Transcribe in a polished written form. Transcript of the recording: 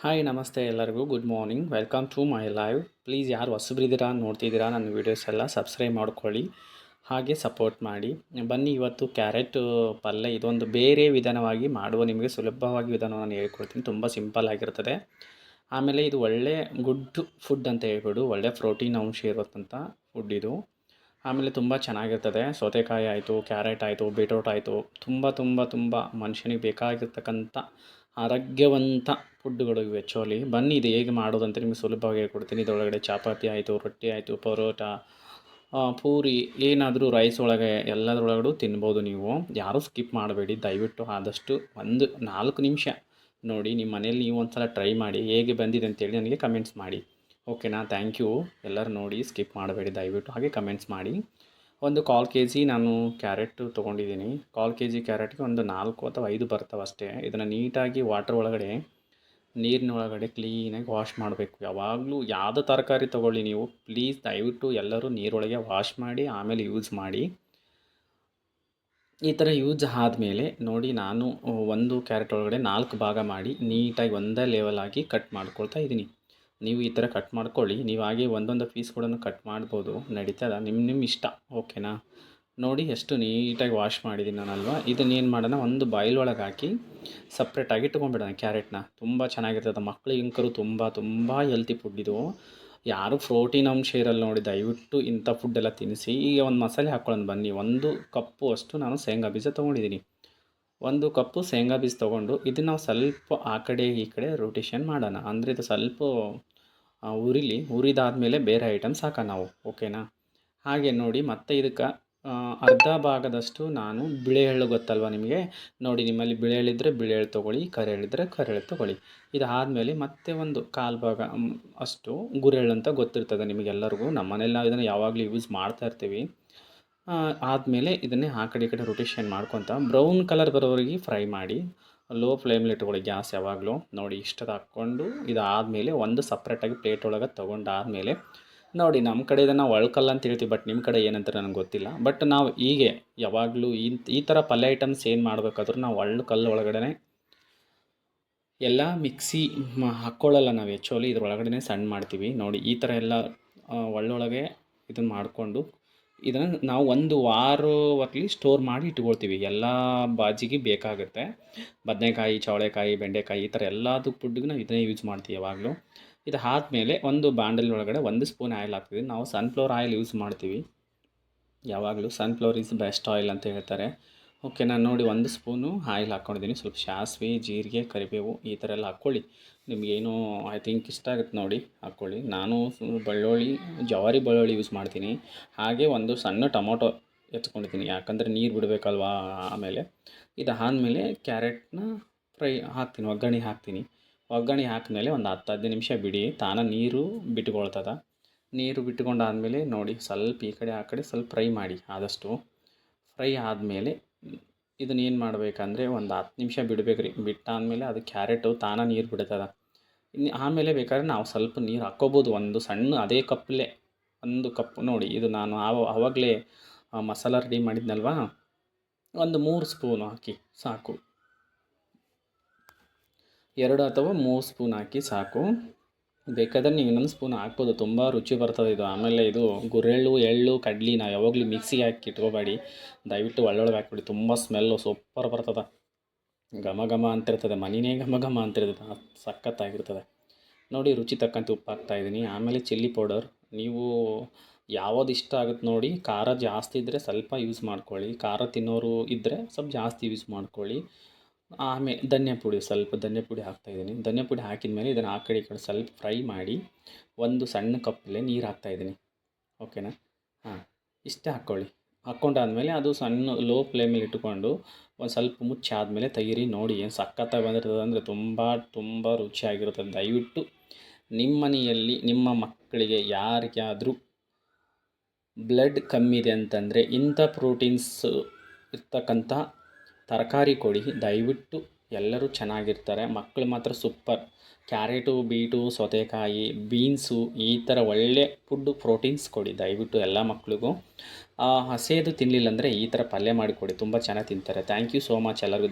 Hi ನಮಸ್ತೆ ಎಲ್ಲರಿಗೂ good morning welcome to my live. Please ಯಾರು ಹೊಸಬ್ರಿದ್ದೀರಾ ನೋಡ್ತಿದ್ದೀರಾ ನನ್ನ ವೀಡಿಯೋಸ್ ಎಲ್ಲ ಸಬ್ಸ್ಕ್ರೈಬ್ ಮಾಡ್ಕೊಳ್ಳಿ, ಹಾಗೆ ಸಪೋರ್ಟ್ ಮಾಡಿ. ಬನ್ನಿ ಇವತ್ತು ಕ್ಯಾರೆಟ್ ಪಲ್ಯ ಇದೊಂದು ಬೇರೆ ವಿಧಾನವಾಗಿ ಮಾಡುವ ನಿಮಗೆ ಸುಲಭವಾಗಿ ವಿಧಾನವನ್ನು ಹೇಳ್ಕೊಡ್ತೀನಿ. ತುಂಬ ಸಿಂಪಲ್ ಆಗಿರ್ತದೆ. ಆಮೇಲೆ ಇದು ಒಳ್ಳೆ ಗುಡ್ ಫುಡ್ ಅಂತ ಹೇಳ್ಬಿಡು, ಒಳ್ಳೆ ಪ್ರೋಟೀನ್ ಅಂಶ ಇರುತ್ತಂಥ ಫುಡ್ ಇದು. ಆಮೇಲೆ ತುಂಬ ಚೆನ್ನಾಗಿರ್ತದೆ. ಸೌತೆಕಾಯಿ ಆಯಿತು, ಕ್ಯಾರೆಟ್ ಆಯಿತು, ಬೀಟ್ರೋಟ್ ಆಯಿತು, ತುಂಬ ತುಂಬ ತುಂಬ ಮನುಷ್ಯನಿಗೆ ಬೇಕಾಗಿರ್ತಕ್ಕಂಥ ಆರೋಗ್ಯವಂತ ಫುಡ್ಡುಗಳು ಇವೆ ಆ್ಯಕ್ಚುಲಿ. ಬನ್ನಿ ಇದು ಹೇಗೆ ಮಾಡೋದಂತ ನಿಮಗೆ ಸುಲಭವಾಗಿ ಹೇಳ್ಕೊಡ್ತೀನಿ. ಇದರೊಳಗಡೆ ಚಪಾತಿ ಆಯಿತು, ರೊಟ್ಟಿ ಆಯಿತು, ಪರೋಟ, ಪೂರಿ, ಏನಾದರೂ ರೈಸ್ ಒಳಗೆ ಎಲ್ಲದರೊಳಗಡೆ ತಿನ್ಬೋದು ನೀವು. ಯಾರೂ ಸ್ಕಿಪ್ ಮಾಡಬೇಡಿ ದಯವಿಟ್ಟು. ಆದಷ್ಟು ಒಂದು 4 ನಿಮಿಷ ನೋಡಿ, ನಿಮ್ಮ ಮನೇಲಿ ನೀವು ಒಂದು ಸಲ ಟ್ರೈ ಮಾಡಿ, ಹೇಗೆ ಬಂದಿದೆ ಅಂತೇಳಿ ನನಗೆ ಕಮೆಂಟ್ಸ್ ಮಾಡಿ. ಓಕೆನಾ? Thank you. ಎಲ್ಲರೂ ನೋಡಿ ಸ್ಕಿಪ್ ಮಾಡಬೇಡಿ ದಯವಿಟ್ಟು, ಹಾಗೆ ಕಮೆಂಟ್ಸ್ ಮಾಡಿ. ಒಂದು 1/4 kg ನಾನು ಕ್ಯಾರೆಟ್ ತೊಗೊಂಡಿದ್ದೀನಿ. 1/4 kg ಕ್ಯಾರೆಟ್ಗೆ ಒಂದು 4 ಅಥವಾ 5 ಬರ್ತಾವೆ ಅಷ್ಟೇ. ಇದನ್ನು ನೀಟಾಗಿ ವಾಟರ್ ಒಳಗಡೆ, ನೀರಿನೊಳಗಡೆ ಕ್ಲೀನಾಗಿ ವಾಶ್ ಮಾಡಬೇಕು. ಯಾವಾಗಲೂ ಯಾವುದೇ ತರಕಾರಿ ತೊಗೊಳ್ಳಿ ನೀವು, ಪ್ಲೀಸ್ ದಯವಿಟ್ಟು ಎಲ್ಲರೂ ನೀರೊಳಗೆ ವಾಶ್ ಮಾಡಿ ಆಮೇಲೆ ಯೂಸ್ ಮಾಡಿ. ಈ ಥರ ಯೂಸ್ ಆದಮೇಲೆ ನೋಡಿ, ನಾನು ಒಂದು ಕ್ಯಾರೆಟ್ ಒಳಗಡೆ 4 ಭಾಗ ಮಾಡಿ ನೀಟಾಗಿ ಒಂದೇ ಲೆವೆಲ್ ಆಗಿ ಕಟ್ ಮಾಡ್ಕೊಳ್ತಾ ಇದ್ದೀನಿ. ನೀವು ಈ ಥರ ಕಟ್ ಮಾಡ್ಕೊಳ್ಳಿ. ನೀವು ಹಾಗೆ ಒಂದೊಂದು ಪೀಸ್ ಕೂಡ ಕಟ್ ಮಾಡ್ಬೋದು, ನಡೀತದ, ನಿಮ್ಮ ಇಷ್ಟ. ಓಕೆನಾ? ನೋಡಿ ಎಷ್ಟು ನೀಟಾಗಿ ವಾಶ್ ಮಾಡಿದ್ದೀನಿ ನಾನಲ್ವಾ. ಇದನ್ನೇನು ಮಾಡೋಣ, ಒಂದು ಬಾಯ್ಲ್ ಒಳಗೆ ಹಾಕಿ ಸಪ್ರೇಟಾಗಿ ಇಟ್ಕೊಂಡ್ಬಿಡೋಣ ಕ್ಯಾರೆಟ್ನ. ತುಂಬ ಚೆನ್ನಾಗಿರ್ತದೆ, ಮಕ್ಕಳಿಗಂಕರು ತುಂಬ ತುಂಬ ಹೆಲ್ತಿ ಫುಡ್ ಇದು. ಯಾರು ಪ್ರೋಟೀನ್ ಅಂಶ ಇರಲ್ಲ ನೋಡಿ, ದಯವಿಟ್ಟು ಇಂಥ ಫುಡ್ಡೆಲ್ಲ ತಿನ್ನಿಸಿ. ಈಗ ಒಂದು ಮಸಾಲೆ ಹಾಕ್ಕೊಳ್ಳೋಣ ಬನ್ನಿ. 1 ಕಪ್ಪು ಅಷ್ಟು ನಾನು ಶೇಂಗಾ ಬೀಜ ತೊಗೊಂಡಿದ್ದೀನಿ. 1 ಕಪ್ಪು ಶೇಂಗಾ ಬೀಜ ತೊಗೊಂಡು ಇದನ್ನು ನಾವು ಸ್ವಲ್ಪ ಆ ಕಡೆ ಈ ಕಡೆ ರೊಟೇಷನ್ ಮಾಡೋಣ. ಅಂದರೆ ಇದು ಸ್ವಲ್ಪ ಉರಿಲಿ, ಉರಿದಾದ್ಮೇಲೆ ಬೇರೆ ಐಟಮ್ಸ್ ಹಾಕೋಣ ನಾವು. ಓಕೆನಾ? ಹಾಗೆ ನೋಡಿ, ಮತ್ತೆ ಇದಕ್ಕೆ ಅರ್ಧ ಭಾಗದಷ್ಟು ನಾನು ಬಿಳೆ ಎಳ್ಳು, ಗೊತ್ತಲ್ವ ನಿಮಗೆ? ನೋಡಿ, ನಿಮ್ಮಲ್ಲಿ ಬಿಳೆ ಎಳ್ಳಿದ್ರೆ ಬಿಳೆ ಎಳ್ಳು ತೊಗೊಳ್ಳಿ, ಕರೆ ಎಳ್ಳಿದ್ರೆ ಕರೆ ಎಳ್ಳು ತೊಗೊಳ್ಳಿ. ಇದಾದಮೇಲೆ ಮತ್ತೆ ಒಂದು 1/4 ಭಾಗ ಅಷ್ಟು ಗುರೆಳ್ಳು ಅಂತ ಗೊತ್ತಿರ್ತದೆ ನಿಮಗೆಲ್ಲರಿಗೂ. ನಮ್ಮ ಮನೇಲಿ ನಾವು ಇದನ್ನು ಯಾವಾಗಲೂ ಯೂಸ್ ಮಾಡ್ತಾ ಇರ್ತೀವಿ. ಆದಮೇಲೆ ಇದನ್ನೇ ಆ ಕಡೆ ಈ ಕಡೆ ರೊಟೇಷನ್ ಮಾಡ್ಕೊತ ಬ್ರೌನ್ ಕಲರ್ ಬರೋವರೆಗೆ ಫ್ರೈ ಮಾಡಿ. ಲೋ ಫ್ಲೇಮಲ್ಲಿ ಇಟ್ಕೊಳ್ಳಿ ಗ್ಯಾಸ್ ಯಾವಾಗಲೂ. ನೋಡಿ ಇಷ್ಟದು ಹಾಕ್ಕೊಂಡು ಇದಾದಮೇಲೆ ಒಂದು ಸಪ್ರೇಟಾಗಿ ಪ್ಲೇಟ್ ಒಳಗೆ ತೊಗೊಂಡಾದಮೇಲೆ ನೋಡಿ, ನಮ್ಮ ಕಡೆ ಇದನ್ನು ಒಳ್ಕಲ್ಲ ಅಂತ ಹೇಳ್ತೀವಿ, ಬಟ್ ನಿಮ್ಮ ಕಡೆ ಏನಂತಾರೆ ನನಗೆ ಗೊತ್ತಿಲ್ಲ. ಬಟ್ ನಾವು ಹೀಗೆ ಯಾವಾಗಲೂ ಈ ಥರ ಪಲ್ಯ ಐಟಮ್ಸ್ ಏನು ಮಾಡಬೇಕಾದ್ರೂ ನಾವು ಕಲ್ಲು ಒಳಗಡೆ ಎಲ್ಲ ಮಿಕ್ಸಿ ಹಾಕ್ಕೊಳ್ಳಲ್ಲ ನಾವು ಆ್ಯಕ್ಚುಲಿ, ಇದ್ರೊಳಗಡೆ ಸಣ್ಣ ಮಾಡ್ತೀವಿ. ನೋಡಿ ಈ ಥರ ಎಲ್ಲ ಒಳ್ಳೊಳಗೆ ಇದನ್ನು ಮಾಡಿಕೊಂಡು ಇದನ್ನು ನಾವು 1 ವಾರವರ್ಲಿ ಸ್ಟೋರ್ ಮಾಡಿ ಇಟ್ಕೊಳ್ತೀವಿ. ಎಲ್ಲ ಬಾಜಿಗೆ ಬೇಕಾಗುತ್ತೆ. ಬದನೆಕಾಯಿ, ಚವಳೆಕಾಯಿ, ಬೆಂಡೆಕಾಯಿ, ಈ ಥರ ಎಲ್ಲದು ಫುಡ್ಡಿಗೆ ನಾವು ಇದನ್ನೇ ಯೂಸ್ ಮಾಡ್ತೀವಿ ಯಾವಾಗಲೂ. ಇದು ಆದಮೇಲೆ ಒಂದು ಬಾಂಡಲಿ ಒಳಗಡೆ 1 ಸ್ಪೂನ್ ಆಯಿಲ್ ಹಾಕ್ತೀವಿ. ನಾವು ಸನ್ಫ್ಲವರ್ ಆಯಿಲ್ ಯೂಸ್ ಮಾಡ್ತೀವಿ ಯಾವಾಗಲೂ. ಸನ್ಫ್ಲವರ್ ಈಸ್ ಬೆಸ್ಟ್ ಆಯಿಲ್ ಅಂತ ಹೇಳ್ತಾರೆ. ಓಕೆ, ನಾನು ನೋಡಿ 1 ಸ್ಪೂನು ಆಯಿಲ್ ಹಾಕ್ಕೊಂಡಿದ್ದೀನಿ. ಸ್ವಲ್ಪ ಸಾಸಿವೆ, ಜೀರಿಗೆ, ಕರಿಬೇವು ಈ ಥರ ಎಲ್ಲ ಹಾಕ್ಕೊಳ್ಳಿ. ನಿಮಗೇನು ಐ ಥಿಂಕ್ ಇಷ್ಟ ಆಗುತ್ತೆ ನೋಡಿ ಹಾಕ್ಕೊಳ್ಳಿ. ನಾನು ಬೆಳ್ಳುಳ್ಳಿ, ಜವಾರಿ ಬೆಳ್ಳುಳ್ಳಿ ಯೂಸ್ ಮಾಡ್ತೀನಿ. ಹಾಗೆ ಒಂದು ಸಣ್ಣ ಟೊಮೊಟೊ ಎತ್ಕೊಂಡಿದ್ದೀನಿ, ಯಾಕಂದರೆ ನೀರು ಬಿಡಬೇಕಲ್ವಾ. ಆಮೇಲೆ ಇದಾದಮೇಲೆ ಕ್ಯಾರೆಟ್ನ ಹಾಕ್ತೀನಿ, ಒಗ್ಗರಣೆ ಹಾಕ್ತೀನಿ. ಒಗ್ಗರಣೆ ಹಾಕಿದ್ಮೇಲೆ ಒಂದು 10-15 ನಿಮಿಷ ಬಿಡಿ, ತಾನ ನೀರು ಬಿಟ್ಕೊಳ್ತದೆ. ನೀರು ಬಿಟ್ಕೊಂಡಾದಮೇಲೆ ನೋಡಿ, ಸ್ವಲ್ಪ ಈ ಕಡೆ ಆ ಕಡೆ ಸ್ವಲ್ಪ ಫ್ರೈ ಮಾಡಿ. ಆದಷ್ಟು ಫ್ರೈ ಆದಮೇಲೆ ಇದನ್ನೇನು ಮಾಡಬೇಕಂದ್ರೆ ಒಂದು 10 ನಿಮಿಷ ಬಿಡಬೇಕ್ರಿ. ಬಿಟ್ಟಾದಮೇಲೆ ಅದು ಕ್ಯಾರೆಟು ತಾನ ನೀರು ಬಿಡ್ತದೆ. ಆಮೇಲೆ ಬೇಕಾದ್ರೆ ನಾವು ಸ್ವಲ್ಪ ನೀರು ಹಾಕ್ಕೋಬೋದು. ಒಂದು ಸಣ್ಣ ಅದೇ ಕಪ್ಪಲ್ಲೇ 1 ಕಪ್ ನೋಡಿ, ಇದು ನಾನು ಆವಾಗಲೇ ಮಸಾಲ ರೆಡಿ ಮಾಡಿದ್ನಲ್ವ, ಒಂದು 3 ಸ್ಪೂನು ಹಾಕಿ ಸಾಕು. 2 ಅಥವಾ 3 ಸ್ಪೂನ್ ಹಾಕಿ ಸಾಕು. ಬೇಕಾದರೆ ನೀವು ಇನ್ನೊಂದು ಸ್ಪೂನ್ ಹಾಕ್ಬೋದು, ತುಂಬ ರುಚಿ ಬರ್ತದೆ ಇದು. ಆಮೇಲೆ ಇದು ಗುರೆಳ್ಳು, ಎಳ್ಳು, ಕಡ್ಲಿ ನಾವು ಯಾವಾಗಲೂ ಮಿಕ್ಸಿಗೆ ಹಾಕಿ ಇಟ್ಕೋಬೇಡಿ, ದಯವಿಟ್ಟು ಒಳ್ಳೊಳಗೆ ಹಾಕ್ಬಿಡಿ. ತುಂಬ ಸ್ಮೆಲ್ಲು ಸೂಪರ್ ಬರ್ತದೆ, ಘಮ ಘಮ ಅಂತಿರ್ತದೆ, ಮನೆಯೇ ಘಮ ಘಮ ಅಂತಿರ್ತದೆ, ಸಖತ್ತಾಗಿರ್ತದೆ. ನೋಡಿ, ರುಚಿ ತಕ್ಕಂತೆ ಉಪ್ಪು ಹಾಕ್ತಾಯಿದ್ದೀನಿ. ಆಮೇಲೆ ಚಿಲ್ಲಿ ಪೌಡರ್ ನೀವು ಯಾವುದು ಇಷ್ಟ ಆಗುತ್ತೆ ನೋಡಿ. ಖಾರ ಜಾಸ್ತಿ ಇದ್ದರೆ ಸ್ವಲ್ಪ ಯೂಸ್ ಮಾಡ್ಕೊಳ್ಳಿ, ಖಾರ ತಿನ್ನೋರು ಇದ್ದರೆ ಸ್ವಲ್ಪ ಜಾಸ್ತಿ ಯೂಸ್ ಮಾಡ್ಕೊಳ್ಳಿ. ಆಮೇಲೆ ಧನಿಯಾ ಪುಡಿ, ಸ್ವಲ್ಪ ಧನಿಯಾ ಪುಡಿ ಹಾಕ್ತಾಯಿದ್ದೀನಿ. ಧನಿಯಾ ಪುಡಿ ಹಾಕಿದ ಮೇಲೆ ಇದನ್ನು ಆ ಕಡೆ ಈ ಕಡೆ ಸ್ವಲ್ಪ ಫ್ರೈ ಮಾಡಿ ಒಂದು ಸಣ್ಣ ಕಪ್ಪಲ್ಲೇ ನೀರು ಹಾಕ್ತಾಯಿದ್ದೀನಿ. ಓಕೆನಾ? ಹಾಂ, ಇಷ್ಟೇ ಹಾಕ್ಕೊಳ್ಳಿ. ಹಾಕ್ಕೊಂಡಾದ್ಮೇಲೆ ಅದು ಸಣ್ಣ ಲೋ ಫ್ಲೇಮಲ್ಲಿ ಇಟ್ಕೊಂಡು ಒಂದು ಸ್ವಲ್ಪ ಮುಚ್ಚಾದಮೇಲೆ ತೆಗೀರಿ. ನೋಡಿ ಏನು ಸಖತ್ತಾಗಿ ಬಂದಿರ್ತದೆ ಅಂದರೆ ತುಂಬ ತುಂಬ ರುಚಿಯಾಗಿರ್ತದೆ. ದಯವಿಟ್ಟು ನಿಮ್ಮ ಮನೆಯಲ್ಲಿ ನಿಮ್ಮ ಮಕ್ಕಳಿಗೆ ಯಾರಿಗಾದರೂ ಬ್ಲಡ್ ಕಮ್ಮಿ ಇದೆ ಅಂತಂದರೆ ಇಂಥ ಪ್ರೋಟೀನ್ಸ್ ಇರ್ತಕ್ಕಂಥ ತರಕಾರಿ ಕೊಡಿ. ದಯವಿಟ್ಟು ಎಲ್ಲರೂ ಚೆನ್ನಾಗಿರ್ತಾರೆ. ಮಕ್ಕಳು ಮಾತ್ರ ಸೂಪರ್. ಕ್ಯಾರೆಟು, ಬೀಟು, ಸೌತೆಕಾಯಿ, ಬೀನ್ಸು ಈ ಥರ ಒಳ್ಳೆ ಫುಡ್ಡು ಪ್ರೋಟೀನ್ಸ್ ಕೊಡಿ ದಯವಿಟ್ಟು ಎಲ್ಲ ಮಕ್ಕಳಿಗೂ. ಹಸೇದು ತಿನ್ನಲಿಲ್ಲ ಅಂದರೆ ಈ ಥರ ಪಲ್ಯ ಮಾಡಿಕೊಡಿ, ತುಂಬ ಚೆನ್ನಾಗಿ ತಿಂತಾರೆ. ಥ್ಯಾಂಕ್ ಯು ಸೋ ಮಚ್ ಎಲ್ಲರಿಗೂ.